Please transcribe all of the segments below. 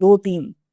2-3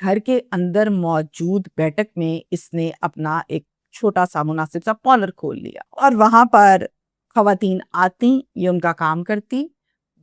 گھر کے اندر موجود بیٹھک میں اس نے اپنا ایک چھوٹا سا مناسب سا پارلر کھول لیا اور وہاں پر خواتین آتی، یہ ان کا کام کرتی،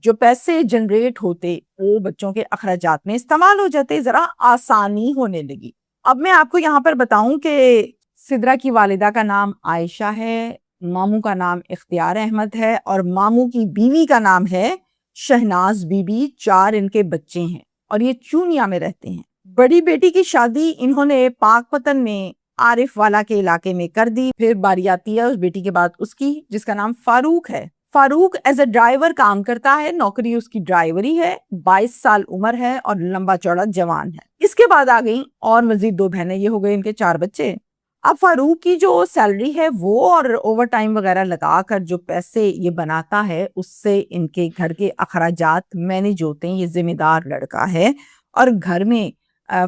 جو پیسے جنریٹ ہوتے وہ بچوں کے اخراجات میں استعمال ہو جاتے، ذرا آسانی ہونے لگی۔ اب میں آپ کو یہاں پر بتاؤں کہ سدرا کی والدہ کا نام عائشہ ہے، ماموں کا نام اختیار احمد ہے اور ماموں کی بیوی کا نام ہے شہناز بی بی۔ 4 ان کے بچے ہیں اور یہ چونیا میں رہتے ہیں۔ بڑی بیٹی کی شادی انہوں نے پاک پتن میں عارف والا کے علاقے میں کر دی۔ پھر باری آتی ہے اس بیٹی کے بعد اس کی، جس کا نام فاروق ہے۔ فاروق ایز اے ڈرائیور کام کرتا ہے، نوکری اس کی ڈرائیوری ہے، 22 سال عمر ہے اور لمبا چوڑا جوان ہے۔ اس کے بعد آ گئی اور مزید 2 بہنیں، یہ ہو گئے ان کے 4 بچے۔ اب فاروق کی جو سیلری ہے وہ اور اوور ٹائم وغیرہ لگا کر جو پیسے یہ بناتا ہے اس سے ان کے گھر کے اخراجات مینیج ہوتے ہیں۔ یہ ذمہ دار لڑکا ہے اور گھر میں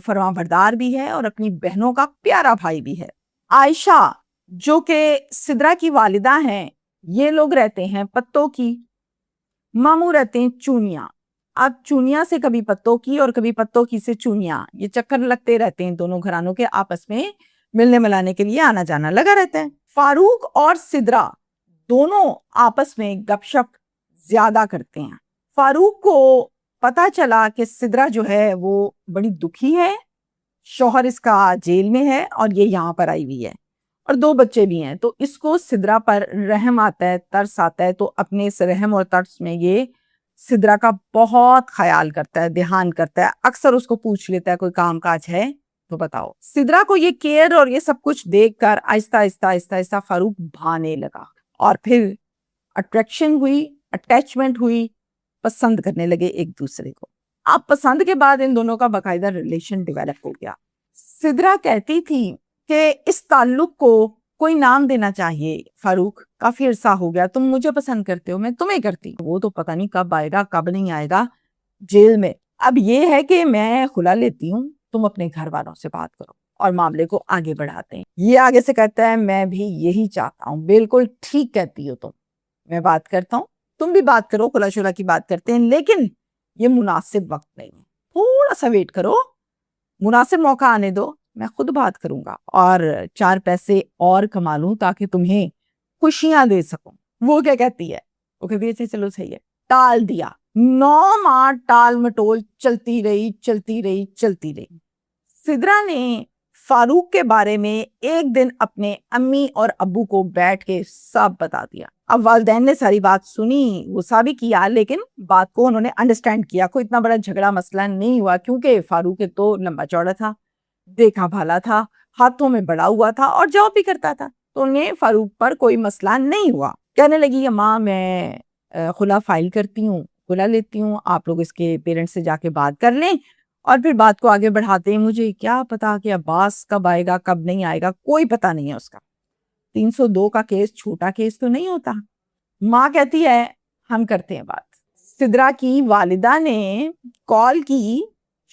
فرما بردار بھی ہے اور اپنی بہنوں کا پیارا بھائی بھی ہے۔ عائشہ جو کہ سدرا کی والدہ ہیں، یہ لوگ رہتے ہیں پتوں کی، ماموں رہتے ہیں چونیا۔ اب چونیا سے کبھی پتوں کی اور کبھی پتوں کی سے چونیا، یہ چکر لگتے رہتے ہیں، دونوں گھرانوں کے آپس میں ملنے ملانے کے لیے آنا جانا لگا رہتا ہے۔ فاروق اور سدرا دونوں آپس میں گپ شپ زیادہ کرتے ہیں۔ فاروق کو پتا چلا کہ سدرا جو ہے وہ بڑی دکھی ہے، شوہر اس کا جیل میں ہے اور یہ یہاں پر آئی ہوئی ہے اور 2 بچے بھی ہیں، تو اس کو سدرا پر رحم آتا ہے، ترس آتا ہے، تو اپنے اس رحم اور ترس میں یہ سدرا کا بہت خیال کرتا ہے، دھیان کرتا ہے، اکثر اس کو پوچھ لیتا ہے کوئی کام کاج ہے تو بتاؤ۔ سدرا کو یہ کیئر اور یہ سب کچھ دیکھ کر آہستہ آہستہ آہستہ آہستہ فاروق بھانے لگا اور پھر اٹریکشن ہوئی، اٹیچمنٹ ہوئی، پسند کرنے لگے ایک دوسرے کو۔ اب پسند کے بعد ان دونوں کا باقاعدہ ریلیشن ڈیولپ ہو گیا۔ سدرا کہتی تھی کہ اس تعلق کو کوئی نام دینا چاہیے، فاروق کافی عرصہ ہو گیا، تم مجھے پسند کرتے ہو، میں تمہیں کرتی ہوں، وہ تو پتہ نہیں کب آئے گا کب نہیں آئے گا جیل میں۔ اب یہ ہے کہ میں خلا لیتی ہوں، تم اپنے گھر والوں سے بات کرو اور معاملے کو آگے بڑھاتے ہیں۔ یہ آگے سے کہتا ہے میں بھی یہی چاہتا ہوں، بالکل ٹھیک کہتی ہو تم، میں بات کرتا ہوں، تم بھی بات کرو، خلا شلا کی بات کرتے ہیں، لیکن یہ مناسب وقت نہیں ہے، تھوڑا سا ویٹ کرو، مناسب موقع آنے دو، میں خود بات کروں گا اور 4 پیسے اور کما لوں تاکہ تمہیں خوشیاں دے سکوں۔ وہ کیا کہتی ہے؟ وہ کہتی ہے چلو صحیح ہے، ٹال دیا۔ 9 ماہ ٹال مٹول چلتی رہی چلتی رہی چلتی رہی۔ سدرا نے فاروق کے بارے میں ایک دن اپنے امی اور ابو کو بیٹھ کے سب بتا دیا۔ اب والدین نے ساری بات سنی، غصہ بھی کیا، لیکن بات کو انہوں نے انڈرسٹینڈ کیا، کوئی اتنا بڑا جھگڑا مسئلہ نہیں ہوا، کیونکہ فاروق تو لمبا چوڑا تھا، دیکھا بھالا تھا، ہاتھوں میں بڑا ہوا تھا اور جاب بھی کرتا تھا، تو انہیں فاروق پر کوئی مسئلہ نہیں ہوا۔ کہنے لگی ماں میں خلا فائل کرتی ہوں، خلا لیتی ہوں، آپ لوگ اس کے پیرنٹس سے جا کے بات کر لیں اور پھر بات کو آگے بڑھاتے ہیں۔ مجھے کیا پتا کہ عباس کب آئے گا کب نہیں آئے گا، کوئی پتا نہیں ہے اس کا۔ 302 کا کیس چھوٹا کیس تو نہیں ہوتا۔ ماں کہتی ہے ہم کرتے ہیں بات۔ سدرا کی والدہ نے کال کی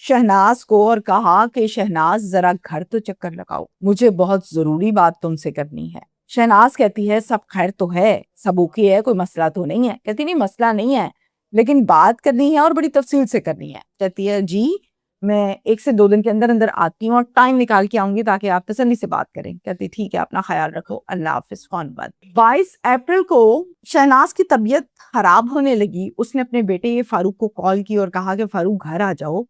شہناز کو اور کہا کہ شہناز ذرا گھر تو چکر لگاؤ، مجھے بہت ضروری بات تم سے کرنی ہے۔ شہناز کہتی ہے سب خیر تو ہے، سب اوکے ہے، کوئی مسئلہ تو نہیں ہے۔ کہتی نہیں مسئلہ نہیں ہے، لیکن بات کرنی ہے اور بڑی تفصیل سے کرنی ہے۔ کہتی ہے جی میں 1 سے 2 دن کے اندر اندر آتی ہوں اور ٹائم نکال کے آؤں گی تاکہ آپ تسلی سے بات کریں۔ کہتی ٹھیک ہے، اپنا خیال رکھو، اللہ حافظ، فون بند۔ 22 اپریل کو شہناز کی طبیعت خراب ہونے لگی۔ اس نے اپنے بیٹے فاروق کو کال کی اور کہا کہ فاروق گھر آ جاؤ،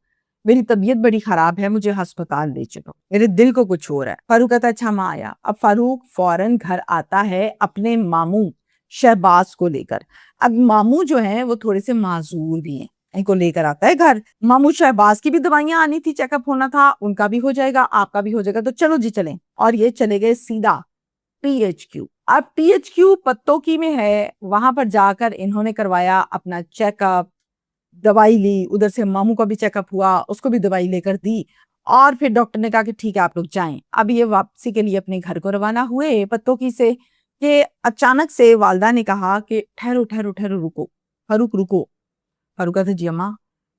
میری طبیعت بڑی خراب ہے، مجھے ہسپتال لے چلو، میرے دل کو کچھ ہو رہا ہے۔ فاروق کہتا اچھا ماں آیا۔ اب فاروق فوراً گھر آتا ہے اپنے ماموں شہباز کو لے کر۔ اب ماموں جو ہیں وہ تھوڑے سے معذور بھی ہیں، ان کو لے کر آتا ہے گھر۔ ماموں شہباز کی بھی دوائیاں آنی تھی، چیک اپ ہونا تھا، ان کا بھی ہو جائے گا، آپ کا بھی ہو جائے گا، تو چلو جی چلیں۔ اور یہ چلے گئے سیدھا PHQ۔ اب PHQ پتوں کی میں ہے، وہاں پر جا کر انہوں نے کروایا اپنا چیک اپ، دوائی لی، ادھر سے ماموں کا بھی چیک اپ ہوا، اس کو بھی دوائی لے کر دی اور پھر ڈاکٹر نے کہا کہ ٹھیک ہے آپ لوگ جائیں۔ اب یہ واپسی کے لیے اپنے گھر کو روانہ ہوئے پتوں کی سے کہ اچانک سے والدہ نے کہا کہ ٹھہرو ٹھہرو ٹھہرو، رکو فاروق رکو۔ فاروق کہتا جی اماں،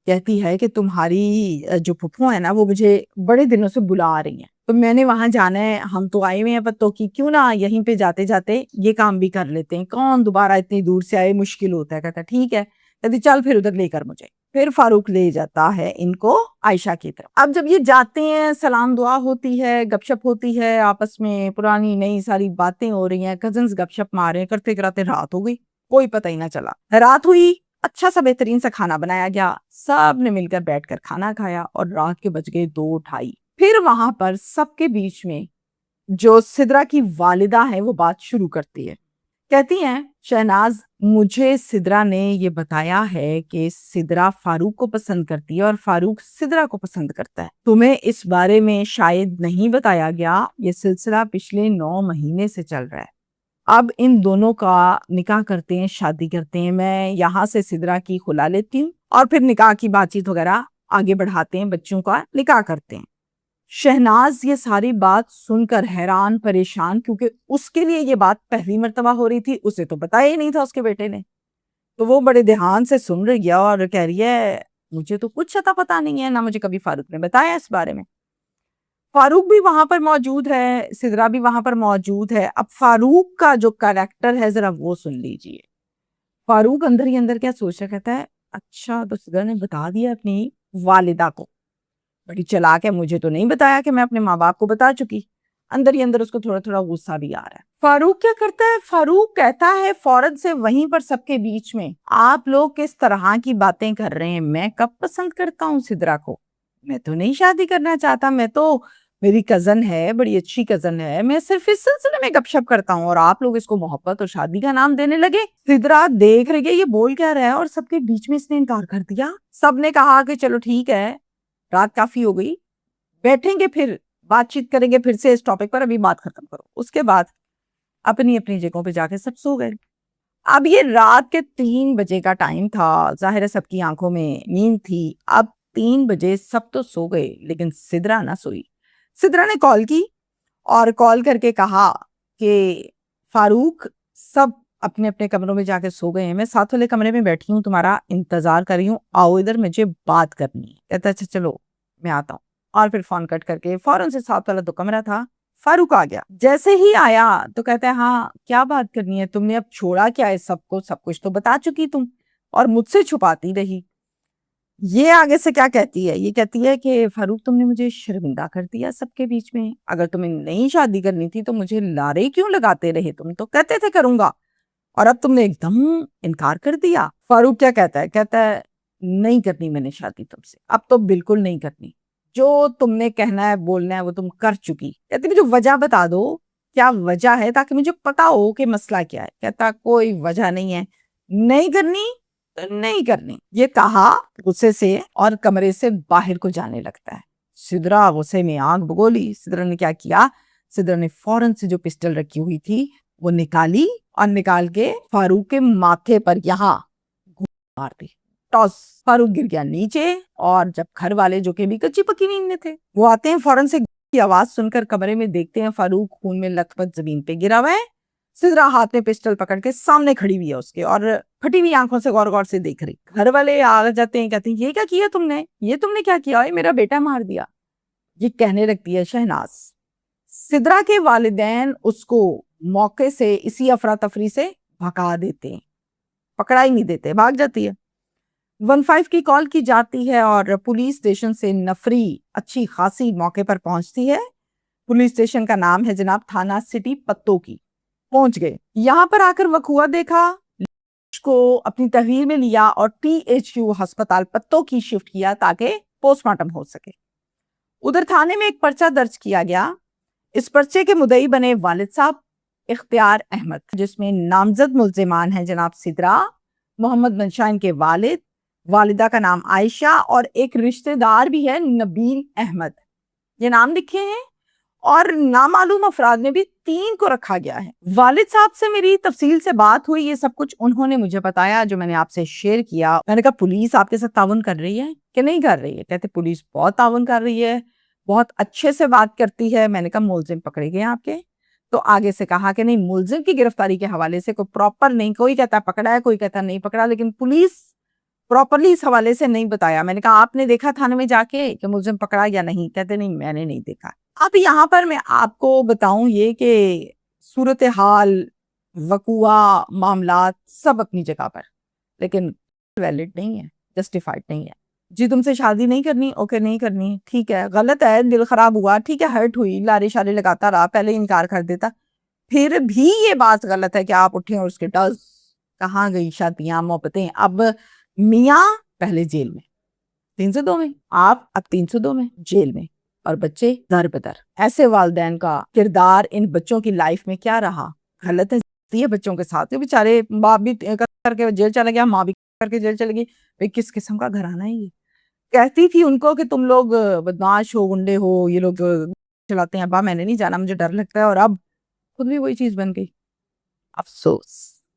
کہتی ہے کہ تمہاری جو پھپھو ہے نا وہ مجھے بڑے دنوں سے بلا رہی ہیں، تو میں نے وہاں جانا ہے، ہم تو آئے ہوئے ہیں پتوں کی، کیوں نہ یہیں پہ جاتے جاتے یہ کام بھی کر لیتے ہیں، کون دوبارہ اتنی دور سے آئے، مشکل ہوتا ہے۔ کہتا ٹھیک ہے، کہتی چل پھر ادھر لے کر مجھے۔ پھر فاروق لے جاتا ہے ان کو عائشہ کی طرف. اب جب یہ جاتے ہیں سلام دعا ہوتی ہے, گپ شپ ہوتی ہے آپس میں, پرانی نئی ساری باتیں ہو رہی ہیں, کزنز گپ شپ مارے کرتے کراتے رات ہو گئی, کوئی پتہ ہی نہ چلا. رات ہوئی, اچھا سا بہترین سا کھانا بنایا گیا, سب نے مل کر بیٹھ کر کھانا کھایا اور رات کے بج گئے 2:30. پھر وہاں پر سب کے بیچ میں جو سدرا کی والدہ ہے وہ بات شروع کرتی ہے. کہتی ہیں شہناز, مجھے سدرا نے یہ بتایا ہے کہ سدرا فاروق کو پسند کرتی ہے اور فاروق سدرا کو پسند کرتا ہے. تمہیں اس بارے میں شاید نہیں بتایا گیا, یہ سلسلہ پچھلے 9 مہینے سے چل رہا ہے. اب ان دونوں کا نکاح کرتے ہیں, شادی کرتے ہیں. میں یہاں سے سدرا کی خلا لیتی ہوں اور پھر نکاح کی بات چیت وغیرہ آگے بڑھاتے ہیں, بچوں کا نکاح کرتے ہیں. شہناز یہ ساری بات سن کر حیران پریشان, کیونکہ اس کے لیے یہ بات پہلی مرتبہ ہو رہی تھی, اسے تو بتایا ہی نہیں تھا اس کے بیٹے نے. تو وہ بڑے دھیان سے سن رہی ہے اور کہہ رہی ہے مجھے تو کچھ پتا نہیں ہے, نہ مجھے کبھی فاروق نے بتایا اس بارے میں. فاروق بھی وہاں پر موجود ہے, سدرا بھی وہاں پر موجود ہے. اب فاروق کا جو کریکٹر ہے ذرا وہ سن لیجئے. فاروق اندر ہی اندر کیا سوچ رہا, کہتا ہے اچھا تو سدرا نے بتا دیا اپنی والدہ کو, بڑی چلاک ہے, مجھے تو نہیں بتایا کہ میں اپنے ماں باپ کو بتا چکی. اندر ہی اندر اس کو تھوڑا تھوڑا غصہ بھی آ رہا ہے. فاروق کیا کرتا ہے, فاروق کہتا ہے فوراً سے وہیں پر سب کے بیچ میں, آپ لوگ کس طرح کی باتیں کر رہے ہیں, میں کب پسند کرتا ہوں سدرا کو, میں تو نہیں شادی کرنا چاہتا, میں تو, میری کزن ہے, بڑی اچھی کزن ہے, میں صرف اس سلسلے میں گپ شپ کرتا ہوں اور آپ لوگ اس کو محبت اور شادی کا نام دینے لگے. سدرا دیکھ رہی ہے یہ بول کیا رہا ہے اور سب کے بیچ میں اس نے انکار کر دیا. سب نے کہا کہ چلو ٹھیک ہے, رات کافی ہو گئی, بیٹھیں گے پھر بات چیت کریں گے پھر سے اس ٹاپک پر, ابھی بات ختم کرو. اس کے بعد اپنی اپنی جگہوں پہ جا کے سب سو گئے. اب یہ رات کے 3 بجے کا ٹائم تھا, ظاہر ہے سب کی آنکھوں میں نیند تھی. اب 3 بجے سب تو سو گئے لیکن سدرا نہ سوئی. سدرا نے کال کی اور کال کر کے کہا کہ فاروق سب اپنے اپنے کمروں میں جا کے سو گئے ہیں, میں ساتھ والے کمرے میں بیٹھی ہوں, تمہارا انتظار کر رہی ہوں, آؤ ادھر, مجھے بات کرنی ہے. کہتا اچھا چلو میں آتا ہوں. اور پھر فون کٹ کر کے فوراً سے ساتھ والا تو کمرہ تھا, فاروق آ گیا. جیسے ہی آیا تو کہتا ہے ہاں کیا بات کرنی ہے, تم نے اب چھوڑا کیا ہے سب کو, سب کچھ تو بتا چکی تم اور مجھ سے چھپاتی رہی. یہ آگے سے کیا کہتی ہے, یہ کہتی ہے کہ فاروق تم نے مجھے شرمندہ کر دیا سب کے بیچ میں, اگر تمہیں نہیں شادی کرنی تھی تو مجھے لارے کیوں لگاتے رہے, تم تو کہتے تھے کروں گا اور اب تم نے ایک دم انکار کر دیا. فاروق کیا کہتا ہے, کہتا ہے نہیں کرنی میں نے شادی تم سے, اب تو بالکل نہیں کرنی, جو تم نے کہنا ہے بولنا ہے وہ تم کر چکی. کہتے مجھے وجہ بتا دو, کیا وجہ ہے تاکہ مجھے پتا ہو کہ مسئلہ کیا ہے. کہتا کوئی وجہ نہیں ہے, نہیں کرنی تو نہیں کرنی. یہ کہا غصے سے اور کمرے سے باہر کو جانے لگتا ہے. سدرا غصے میں آنکھ بگولی. سدرا نے کیا کیا, سدرا نے فوراً سے جو پسٹل رکھی ہوئی تھی وہ نکالی اور نکال کے فاروق کے ماتھے پر یہاں مار دی, ٹاس. فاروق گر گیا نیچے, اور جب گھر والے جو کہ بھی کچی پکی نیند میں تھے وہ آتے ہیں, فوراً سے کی آواز سن کر کمرے میں دیکھتے ہیں فاروق خون میں لت پت زمین پہ گرا ہوا ہے. سدرا ہاتھ میں پسٹل پکڑ کے سامنے کھڑی ہوئی ہے اس کے, اور پھٹی ہوئی آنکھوں سے غور غور سے دیکھ رہی. گھر والے آ جاتے ہیں, کہتے ہیں یہ کیا کیا تم نے, یہ تم نے کیا کیا, میرا بیٹا مار دیا. یہ کہنے لگتی ہے شہناز. سدرا کے والدین اس کو موقع سے اسی افراتفری سے بھگا دیتے ہیں, پکڑا ہی نہیں دیتے, بھاگ جاتی ہے. 15 کی کال کی جاتی ہے اور پولیس اسٹیشن سے نفری اچھی خاصی موقع پر پہنچتی ہے. پولیس اسٹیشن کا نام ہے جناب تھانہ سٹی پتو کی. پہنچ گئے, یہاں پر آ کر وقوع دیکھا, کو اپنی تحویل میں لیا اور THU ہسپتال پتو کی شفٹ کیا تاکہ پوسٹ مارٹم ہو سکے. ادھر تھانے میں ایک پرچہ درج کیا گیا. اس پرچے کے مدعی بنے والد صاحب اختیار احمد, جس میں نامزد ملزمان ہیں جناب سدرا, محمد منشا کے والد, والدہ کا نام عائشہ, اور ایک رشتہ دار بھی ہے نبیل احمد. یہ نام لکھے ہیں, اور نامعلوم افراد میں بھی 3 کو رکھا گیا ہے. والد صاحب سے میری تفصیل سے بات ہوئی, یہ سب کچھ انہوں نے مجھے بتایا جو میں نے آپ سے شیئر کیا. میں نے کہا پولیس آپ کے ساتھ تعاون کر رہی ہے کہ نہیں کر رہی ہے؟ کہتے پولیس بہت تعاون کر رہی ہے, بہت اچھے سے بات کرتی ہے. میں نے کہا ملزم پکڑے گئے آپ کے؟ تو آگے سے کہا کہ نہیں, ملزم کی گرفتاری کے حوالے سے کوئی پراپر نہیں, کوئی کہتا پکڑا ہے, کوئی کہتا نہیں پکڑا, لیکن پولیس پراپرلی اس حوالے سے نہیں بتایا. میں نے کہا آپ نے دیکھا تھانے میں جا کے کہ ملزم پکڑا یا نہیں؟ کہتے نہیں میں نے نہیں دیکھا. اب یہاں پر میں آپ کو بتاؤں یہ کہ صورتحال, وقوع, معاملات سب اپنی جگہ پر, لیکن ویلڈ نہیں ہے. جسٹیفائڈ نہیں ہے. جی تم سے شادی نہیں کرنی، اوکے نہیں کرنی، ٹھیک ہے، غلط ہے، دل خراب ہوا، ٹھیک ہے، ہرٹ ہوئی، لارے شارے لگاتا رہا، پہلے انکار کر دیتا. پھر بھی یہ بات غلط ہے کہ آپ اٹھیں اور اس کے ڈز. کہاں گئی شادیاں محبتیں؟ اب میاں پہلے جیل میں 302 میں، آپ اب 302 میں جیل میں، اور بچے در بدر. ایسے والدین کا کردار ان بچوں کی لائف میں کیا رہا؟ غلط ہے بچوں کے ساتھ. بیچارے باپ بھی کر کے جیل چلا گیا، ماں بھی کر کے جیل چلے گئی. بھئی کس قسم کا گھرانہ ہے یہ؟ کہتی تھی ان کو کہ تم لوگ بدماش ہو، گنڈے ہو، یہ لوگ چلاتے ہیں. ابا میں نے نہیں جانا، مجھے ڈر لگتا ہے، اور اب خود بھی وہی چیز بن گئی. افسوس.